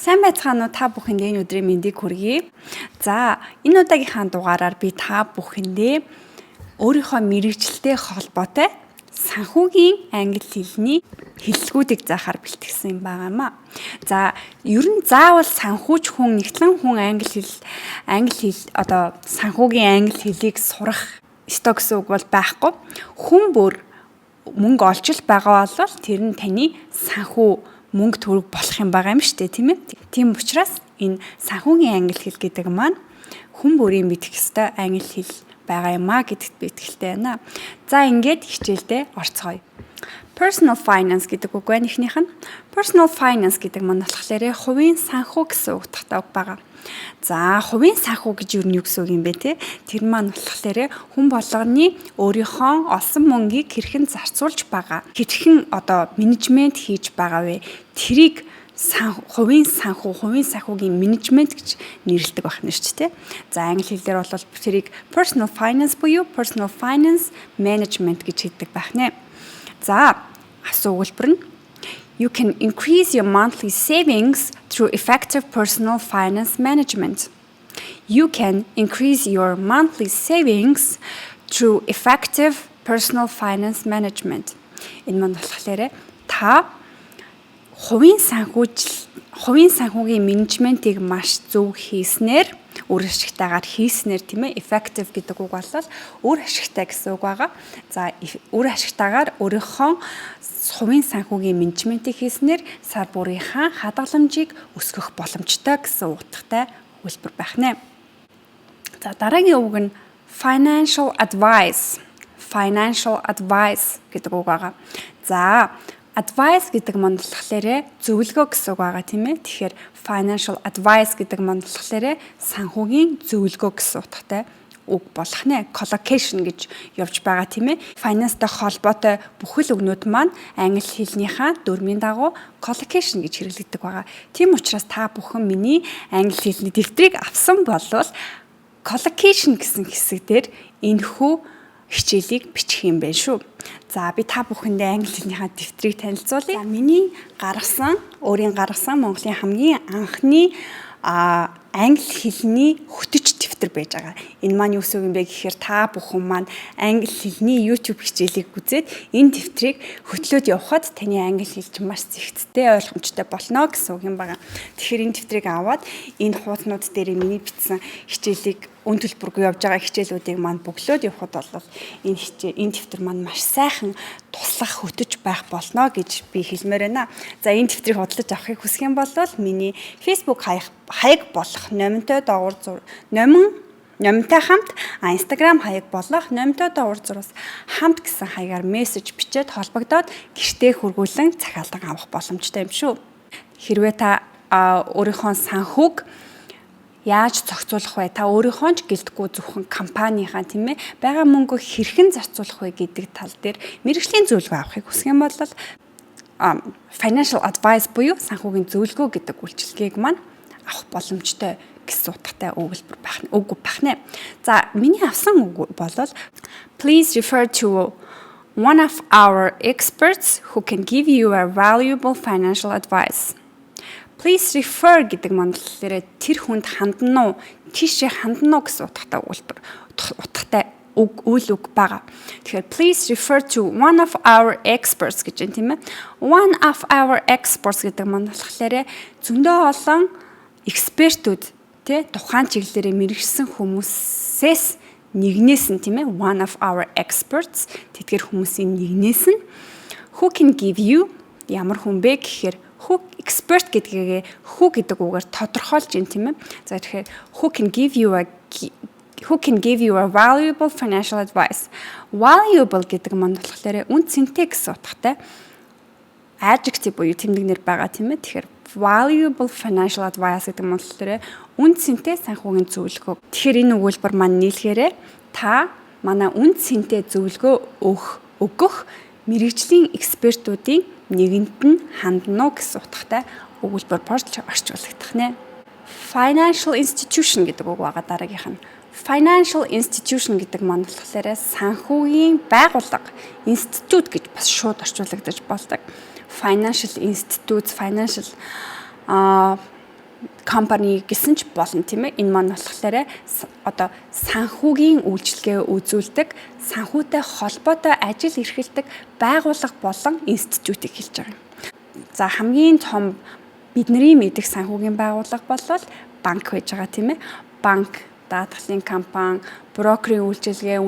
Сайн байцгаана уу та бүхэнд энэ өдрийн мэндийг хүргэе. За, энэ удаагийнхаа дугаараар би та бүхэндээ өөрийнхөө мэрэгчлэлтэй холбоотой санхүүгийн англи хэлний хэллэгүүдийг заахаар бэлтгэсэн юм байнамаа. За, ер нь заавал санхүүч хүн нэгтлэн хүн англи хэл одоо санхүүгийн англи хэлийг сурах ёстой гэсэн үг бол байхгүй. Хүн бүр мөнгө олж л байгаа бол тэр нь таны санхүү мөнгө төгрөг болох юм байгаа юм шүү дээ, тийм ээ. Тийм учраас энэ санхүүгийн англи хэл гэдэг маань хүн бүрийн мэдэх ёстой англи хэл байгаа юм а гэдэгт би итгэлтэй байна. За ингээд хичээлдээ орцгоё. Personal finance гэдэг үг байна эхнийх нь. Personal finance гэдэг маань болохоор хувийн санхүү гэсэн утгатай үг байгаа. За, хувийн санхүү гэж юу гэсэн үг юм бэ те? Тэр маань болохоор хүн болгоны өөрийнхөө олсон мөнгийг хэрхэн зарцуулж байгаа, хэрхэн одоо менежмент хийж байгаа вэ? Тэрийг хувийн санхүүгийн менежмент гэж нэрлэдэг байна шүү дээ. За, англи хэлээр бол тэрийг personal finance буюу personal finance management гэж хэлдэг байна. За, асуулбар нь You can increase your monthly savings through effective personal finance management. You can increase your monthly savings through effective personal finance management. Энэ маань болохоор та хувийн санхүүгийн менежментийг маш зөв хийснээр үр ашигтайгаар хийснээр тийм ээ effective гэдэг үг бол үр ашигтай гэсэн үг байгаа. За үр ашигтайгаар өөрийнхөө хувийн санхүүгийн менежментийг хийснээр сар бүрийнхаа хадгаламжийг өсгөх боломжтой гэсэн утгатай хэлбэр байна. За дараагийн үг нь financial advice гэдэг үг байгаа. За advice гэдэг маань болохоор зөвлөгөө гэсэн үг байгаа тийм ээ. Тэгэхээр financial advice гэдэг маань болохоор санхүүгийн зөвлөгөө гэсэн утгатай үг болох нэ. Collocation гэж явж байгаа тийм ээ. Finance-тай холбоотой бүхэл үгнүүд маань англи хэлнийхаа дүрмийн дагуу collocation гэж хэрэглэгддэг байгаа. Тийм учраас та бүхэн миний англи хэлний дэвтрийг авсан бол collocation гэсэн хэсэг дээр энэхүү хичээлийг бичих юм байна шүү. За би та бүхэндээ англи хэлнийхаа дэвтрийг танилцуулъя. Миний өөрийн гаргасан Монголын хамгийн анхны англи хэлний хөтөч дэвтэр байж байгаа. Энэ маань юу гэсэн үг юм бэ гэхээр та бүхэн маань англи хэлний YouTube хичээлийг үзээд энэ дэвтрийг хөтлөөд явхад таны англи хэл чинь маш зэгцтэй ойлгомжтой болно гэсэн үг юм байна. Тэгэхээр энэ дэвтрийг аваад энэ хуудаснууд дээр миний бичсэн хичээлийг үн төлбөргүй явж байгаа хичээлүүдийг маань бөглөөд явхад бол энэ дэвтэр маань маш сайхан туслах хөтөж байх болно гэж би хэлмээр байна. За энэ дэвтрийг худалдаж авахыг хүсэх юм бол миний Facebook хаяг болох номинтой номинтой хамт Instagram хаяг болох номинтой доогуур зураас хамт гэсэн хаягаар мессеж бичээд холбогдоод гэртээ хургуулan захиалга авах боломжтой юм шүү. Хэрвээ та өөрийнхөө санхүүг яаж зохицуулах вэ? Та өөрийнхөө ч гэлтгүй зөвхөн компанийнхаа тийм ээ байгаа мөнгөө хэрхэн зарцуулах вэ гэдэг тал дээр мэргэжлийн зөвлөгөө авахыг хүсэх юм бол financial advice буюу санхүүгийн зөвлөгөө гэдэг үйлчилгээг маань авах боломжтой гэсэн утгатай үг байна. За миний авсан үг бол please refer to one of our experts who can give you a valuable financial advice. Please refer гэдэг маань тэр хүнд хандна уу, тийшээ хандна уу гэсэн утгатай үйл үг байгаа. Тэгэхээр please refer to one of our experts гэж юм тийм ээ. One of our experts гэдэг маань болохоор зөндөө олон экспертүүд тэ тухайн чиглэлээр мэргэжсэн хүмүүсээс нэгнээс нь тийм ээ one of our experts тэдгээр хүмүүсийн нэгнээс нь who can give you ямар хүн бэ гэхээр who expert гэдгээ who гэдэг үгээр тодорхойлж юм тийм ээ. За тэгэхээр who can give you a valuable financial advice. Valuable гэдэг маань болохоор үн цэнтэй гэсэн утгатай adjective буюу тэмдэг нэр байгаа тийм ээ. Тэгэхээр valuable financial advice гэдэг маань болохоор үн цэнтэй санхүүгийн зөвлөгөө. Тэгэхээр энэ өгүүлбэр маань нийлэхээр та манай үн цэнтэй зөвлөгөө өгөх мэргэжлийн экспертүүдийн нэгэнд нь хандна уу гэсэн утгатай өгүүлбэр орчуулагдах нэ. Financial institution гэдэг үг байгаа дараагийнх нь. Financial institution гэдэг маань болохоор санхүүгийн байгууллага, институт гэж бас шууд орчуулагдаж болдог. Financial institutes, financial компани гэсэн ч болно тийм ээ. Энэ маань болохоор одоо санхүүгийн үйлчилгээ үзүүлдэг, санхүүтэй холбоотой ажил эрхэлдэг байгууллага болон институтыг хэлж байгаа юм. За хамгийн том бидний мэдих санхүүгийн байгууллага бол банк байж байгаа тийм ээ. Банк, даатгалын компани, брокерийн үйлчилгээ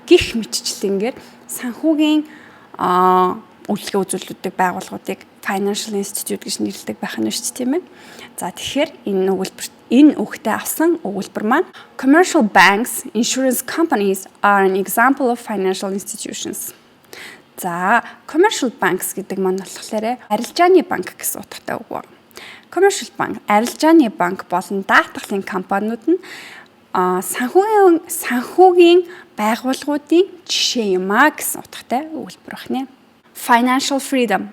гих мэтчлэнгээр санхүүгийн үйлчилгээ үзүүлдэг байгууллагуудыг financial institute гэж нэрлэдэг байх нь шүү дээ тийм ээ. За тэгэхээр энэ үгтэй авсан өгүүлбэр маань commercial banks, insurance companies are an example of financial institutions. За commercial banks гэдэг маань болохоор арилжааны банк гэсэн утгатай үг байна. Commercial bank, арилжааны банк болон даатгалын компаниуд нь санхүүгийн байгууллагуудын жишээ юм а гэсэн утгатай өгүүлбэр байна. Financial freedom.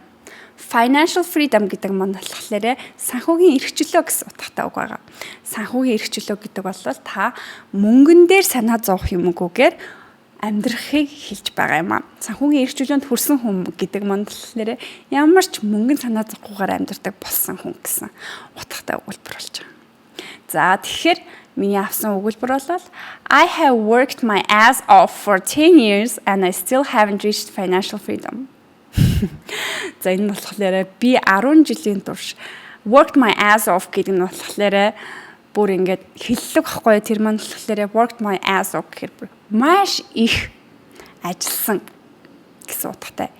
Financial freedom гэдэг маань болохоор санхүүгийн эрх чөлөө гэсэн утгатай үг байгаа. Санхүүгийн эрх чөлөө гэдэг бол та мөнгөн дээр санаа зовох юмгүйгээр амьдрахыг хэлж байгаа юм а. Санхүүгийн эрх чөлөөнд хүрсэн хүн гэдэг маань болохоор ямар ч мөнгөн санаа зовхгүйгээр амьдрдаг болсон хүн гэсэн утгатай өгүүлбэр болж байгаа. За тэгэхээр миний авсан өгүүлбэр бол I have worked my ass off for 10 years and I still haven't reached financial freedom. За энэ болохоор би 10 жилийн турш worked my ass off гэдэг нь болохоор бүр ингээд хэллэг ахгүй тэр маань болохоор worked my ass off гэхээр маш их ажилласан гэсэн утгатай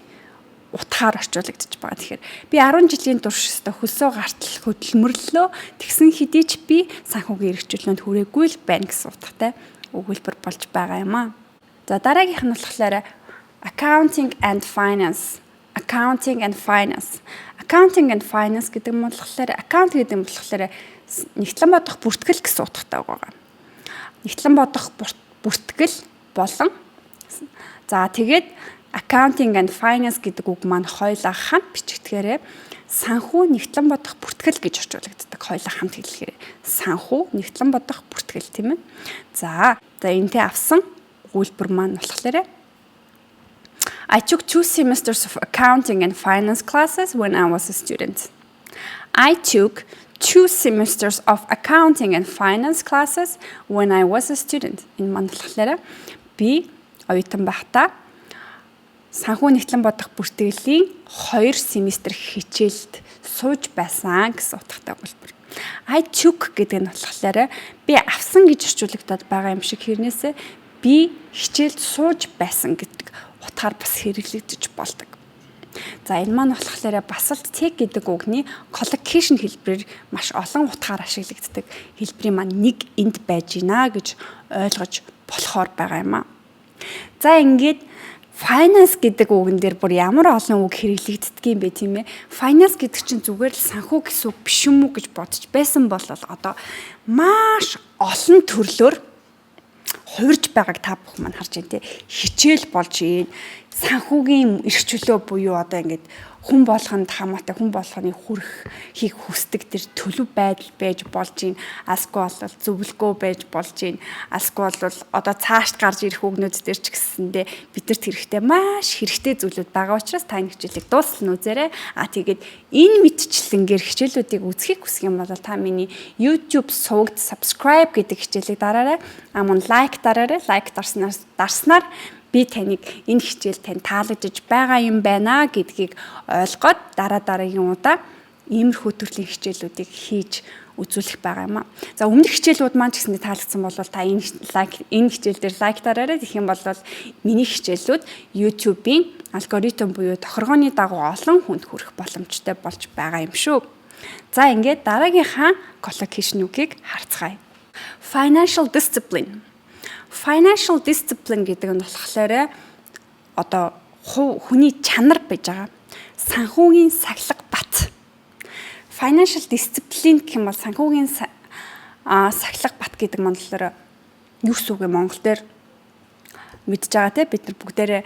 утгаар орчуулагдчих байгаа. Тэгэхээр би 10 жилийн турш хөлсөө гартал хөдөлмөрлөө тэгсэн хэдий ч би санхүүгийн эрх чөлөөнд хүрээгүй л байна гэсэн утгатай өгүүлбэр болж байгаа юм аа. За дараагийнх нь болохоор accounting and finance. Accounting and finance. Accounting and finance гэдэг нь болохоор account гэдэг нь болохоор нэгтлэн бодох бүртгэл гэсэн утгатай байгаа. Нэгтлэн бодох бүртгэл болон за тэгээд accounting and finance гэдэг үг маань хоёулаа хамт бичигдэхээрээ санхүү нэгтлэн бодох бүртгэл гэж орчуулагддаг. Хоёулаа хамт хэлэхээр санхүү нэгтлэн бодох бүртгэл тийм ээ. За энэтэй авсан өгүүлбэр маань болохоор I took 2 semesters of accounting and finance classes when I was a student. I took 2 semesters of accounting and finance classes when I was a student. Энэ маань болохоор би оюутан байхдаа санхүү нэгтлэн бодох бүртгэлийн 2 семестр хичээлд сууж байсан гэсэн утгатай өгүүлбэр. I took гэдэг нь болохоор би авсан гэж орчуулагдаад байгаа юм шиг хэрнээсээ би хичээлд сууж байсан гэдэг утгаар бас хэрэглэгдэж болдог. За энэ маань болохоор бас л take гэдэг үгний collocation хэлбэрээр маш олон утгаар ашиглагддаг. Хэлбэрийн маань нэг энд байж гинэ гэж ойлгож болохоор байгаа юм аа. За ингээд finance гэдэг үгэн дээр бүр ямар олон үг хэрэглэгддэг юм бэ тийм ээ. Finance гэдэг чинь зүгээр л санхүү гэсэн үг биш юм уу гэж бодож байсан бол одоо маш олон төрлөөр хувирж байгааг та бүхэн маань харж байна те. Хичээл болж ийн санхүүгийн эрх чөлөө буюу одоо ингээд хүн болгонд хамаатай хүн болгоны хийх хүсдэг тэр төлөв байдал байж болж ийн асгүй бол зөвлөгөө байж болж ийн асгүй бол одоо цаашд гарч ирэх үгнүүд дээр ч гэсэндээ бидэрт хэрэгтэй маш хэрэгтэй зүйлүүд байгаа учраас та энэ хичээлийг дуусгана үзээрэй. Тэгээд энэ мэдчлэнгээр хичээлүүдийг үзхийг хүсэх юм бол та миний YouTube сувагт subscribe гэдэг хичээлийг дараарай. Мөн лайк дараарай. Лайк дарснаар би таныг энэ хичээл тань таалагдж байгаа юм байна гэдгийг ойлгоод дараагийн удаа иймэрхүү төрлийн хичээлүүдийг хийж үзүүлэх байгаа юм аа. За өмнөх хичээлүүд маань ч гэсэндээ таалагдсан бол та энэ хичээл дээр лайк дараарай. Тэгэх юм бол миний хичээлүүд YouTube-ийн алгоритм буюу тохиргооны дагуу олон хүнд хүрэх боломжтой болж байгаа юм шүү. За ингээд дараагийнхаа collocation үгийг харцгаая. Financial discipline. Financial discipline гэдэг нь болохоор одоо хүний чанар байж байгаа. Санхүүгийн сахилга бат. Financial discipline гэх юм бол санхүүгийн сахилга бат гэдэг нь болохоор юу гэсэн үг вэ Монгол дээр мэдж байгаа те бид нар бүгдээрээ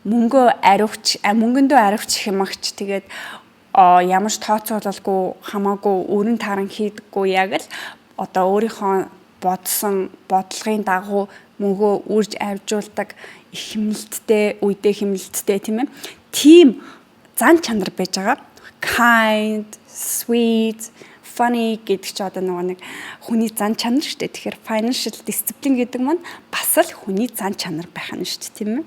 мөнгөндөө аривч хямагч тэгээд ямар ч тооцоололгүй хамаагүй өрн таран хийдэггүй яг л одоо өөрийнхөө бодсон бодлогын дагуу мөнгөө үрж авжуулдаг хэмнэлттэй үедээ хэмнэлттэй тийм ээ. Тийм зан чанар байж байгаа. Kind, sweet, funny гэдэг чи одоо нэг хүний зан чанар шүү дээ. Тэгэхээр financial discipline гэдэг маань бас л хүний зан чанар байх нь шүү дээ, тийм ээ.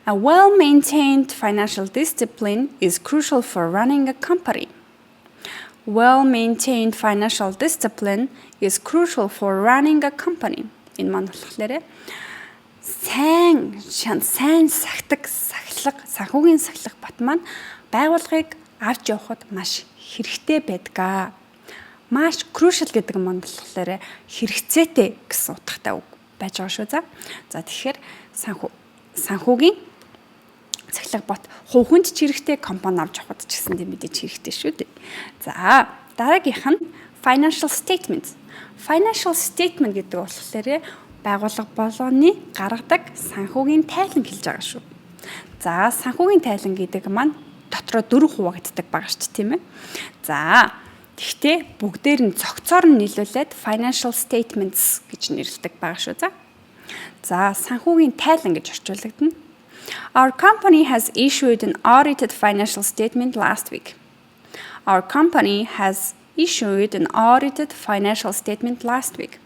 A well-maintained financial discipline is crucial for running a company. Well-maintained financial discipline is crucial for running a company. Энэ маань болохоор сайн санхүүгийн сахилга бат маань байгууллагыг авч явахад маш хэрэгтэй байдаг. Маш crucial гэдэг маань болохоор хэрэгцээтэй гэсэн утгатай үг байж байгаа шүү. За тэгэхээр санхүүгийн сахилга бот хувьд ч хэрэгтэй, компани авч явахд ч гэсэн тийм мэдээж хэрэгтэй шүү дээ. За дараагийнх нь financial statement. Financial statement гэдэг болохоор байгууллага болгоны гаргадаг санхүүгийн тайлан хэлж байгаа шүү. За санхүүгийн тайлан гэдэг маань дотроо 4 хуваагддаг байгаа шүү, тийм ээ. За тэгтээ бүгдээр нь цогцоор нь нийлүүлээд financial statements гэж нэрлэдэг байгаа шүү. За санхүүгийн тайлан гэж орчуулагдана. Our company has issued an audited financial statement last week. Our company has issued an audited financial statement last week.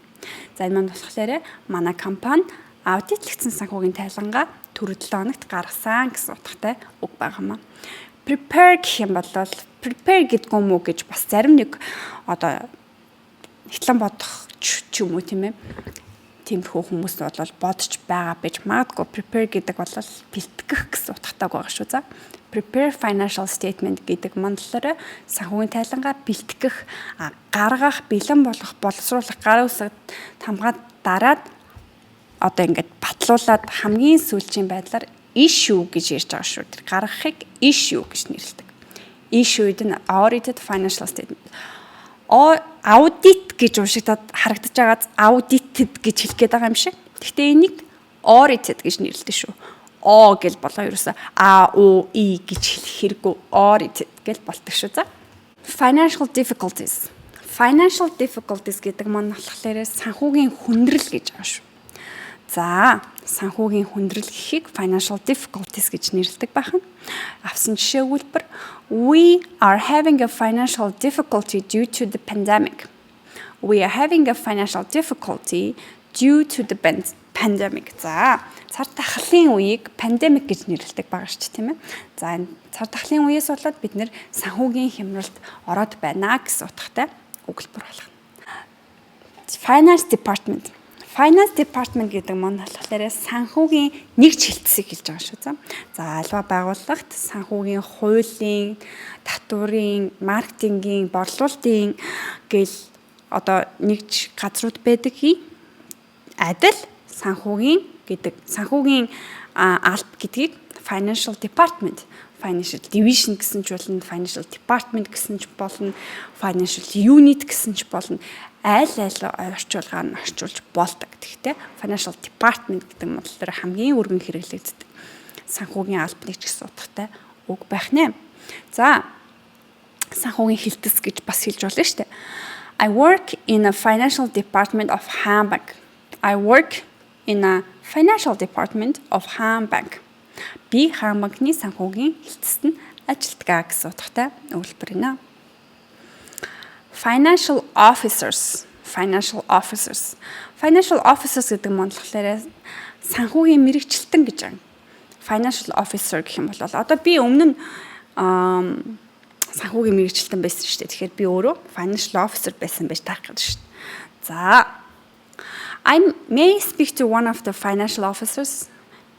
За энэ маань болохоор манай компани аудитлэгдсэн санхүүгийн тайлангаа түрүү 7 хоногт гаргасан гэсэн утгатай үг байгаа маа. Prepare гэх юм бол prepare гэдгүй юм уу гэж бас зарим нэг одоо хэтлэн бодох ч юм уу тийм ээ. Тиймэрхүү хүмүүс бол бодож байгаа байж магадгүй. Prepare гэдэг бол бэлтгэх гэсэн утгатай байгаа шүү. За prepare financial statement гэдэг мандлаараа санхүүгийн тайлангаа бэлтгэх, гаргах, бэлэн болгох, боловсруулах, гар үсгд хамгаад дараад одоо ингээд батлуулаад хамгийн сүүлчийн байдлаар issue гэж ярьж байгаа шүү. Тэр гаргахыг issue гэж нэрлэдэг. Issued an audited financial statement. Audit гэж уншигдаад харагдаж байгаад audited гэж хэлэх гээд байгаа юм шиг. Гэхдээ энийг audited гэж нэрлэдэг шүү. О гэл болоо ерөөсөө А У И гэж хэлэх хэрэггүй audited гэл болдог шүү. За. Financial difficulties. Financial difficulties гэдэг маань болохоор санхүүгийн хүндрэл гэж байгаа шүү. За, санхүүгийн хүндрэл гэхийг financial difficulties гэж нэрлэдэг байна. Авсан жишээ өгүүлбэр We are having a financial difficulty due to the pandemic. We are having a financial difficulty due to the pandemic. За, цар тахлын үеийг pandemic гэж нэрлэдэг байгаа шүү дээ, тийм ээ. За, энэ цар тахлын үеэс болоод бид нэр санхүүгийн хямралд ороод байна гэсэн утгатай өгүүлбэр болгоно. Finance department. Finance department гэдэг маань болохоор санхүүгийн нэг жилтсийг хэлж байгаа шүү. За альва байгууллагт санхүүгийн хуулийн, татварын, маркетингийн, борлуулалтын гэл одоо нэгж газрууд байдаг адил санхүүгийн алба гэдгийг financial department, financial division гэсэн ч болно, financial department гэсэн ч болно, financial unit гэсэн ч болно. Айл орчуулгаар нь орчуулж болдог. Гэхдээ financial department гэдэг нь болохоор хамгийн өргөн хэрэглэгддэг санхүүгийн албаныг ч гэсэн утгатай үг байх нэ. За санхүүгийн хилтэс гэж бас хэлж болно шүү дээ. I work in a financial department of Ham Bank. I work in a financial department of Ham Bank. Би Ham Bank-ны санхүүгийн хилтэст нь ажилладаг гэсэн утгатай өгүүлбэр нэ. Financial officers гэдэг нь болохоор санхүүгийн мэрэгчлэлтэн гэж байна. Financial officer гэх юм бол одоо би өмнө нь санхүүгийн мэрэгчлэлтэн байсан шүү дээ. Тэгэхээр би өөрөө financial officer байсан байж таах гэж шүү дээ. За may I speak to one of the financial officers?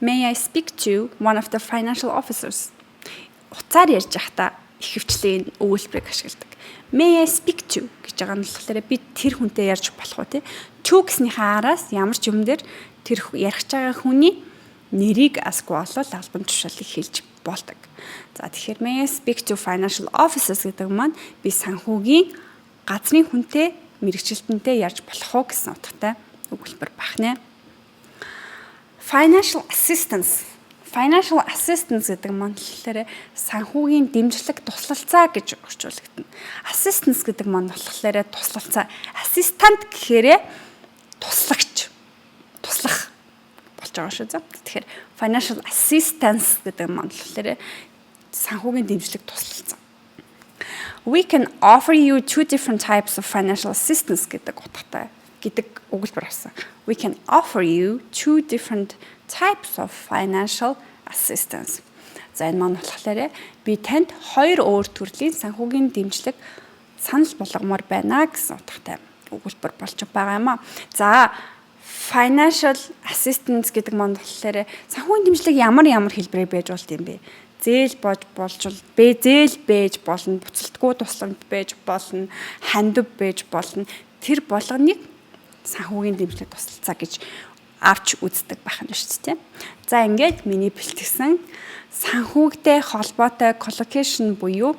May I speak to one of the financial officers? Уцаар ярьж байхдаа ихэвчлэн өгүүлбэрийг ашигладаг. May I speak to гэж байгаа нь болохоор би тэр хүнтэй ярьж болох уу те. To гэснийхээ араас ямар ч юм дээр тэр ярих байгаа хүний нэрийг асгүй болол албан тушаалыг хэлж болдог. За тэгэхээр may I speak to financial officers гэдэг маань би санхүүгийн газрын хүнтэй мэрэгчлэлтэнтэй ярьж болох уу гэсэн утгатай өгүүлбэр багнэ. Financial assistance гэдэг маань болохоор санхүүгийн дэмжлэг туслалцаа гэж орчуулагдана. Assistance гэдэг маань болохоор туслалцаа. Assistant гэхээр туслах болж байгаа шүү. Тэгэхээр financial assistance гэдэг маань болохоор санхүүгийн дэмжлэг туслалцаа. We can offer you two different types of financial assistance гэдэг утгатай гэдэг өгүүлбэр авсан. We can offer you two different types of financial assistance. За энэ маань болохоор би танд хоёр өөр төрлийн санхүүгийн дэмжлэг санал болгомоор байна гэсэн утгатай өгүүлбэр болж байгаа юм аа. За financial assistance гэдэг маань болохоор санхүүгийн дэмжлэг ямар хэлбэрээр байж болт юм бэ? Зээл болж зээл байж болно, буцалтгүй тусламж байж болно, хандив байж болно. Тэр болгоныг санхүүгийн дэмжлэг тусалцаа гэж авч үздэг байх нь шүү дээ. За ингээд миний бэлтгэсэн санхүүгтэй холбоотой collocation буюу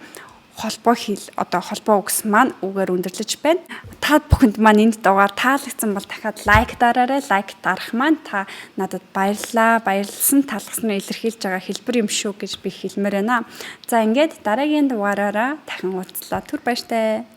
холбоо үгс маань үгээр өндөрлөж байна. Та бүхэнд маань энэ дугаар таалагдсан бол дахиад лайк дараарай. Лайк дарах маань та надад баярлсан талхснаа илэрхийлж байгаа хэлбэр юм шүү гэж би хэлмээр байна. За ингээд дараагийн дугаараараа дахин уулзлаа. Түр баяртай.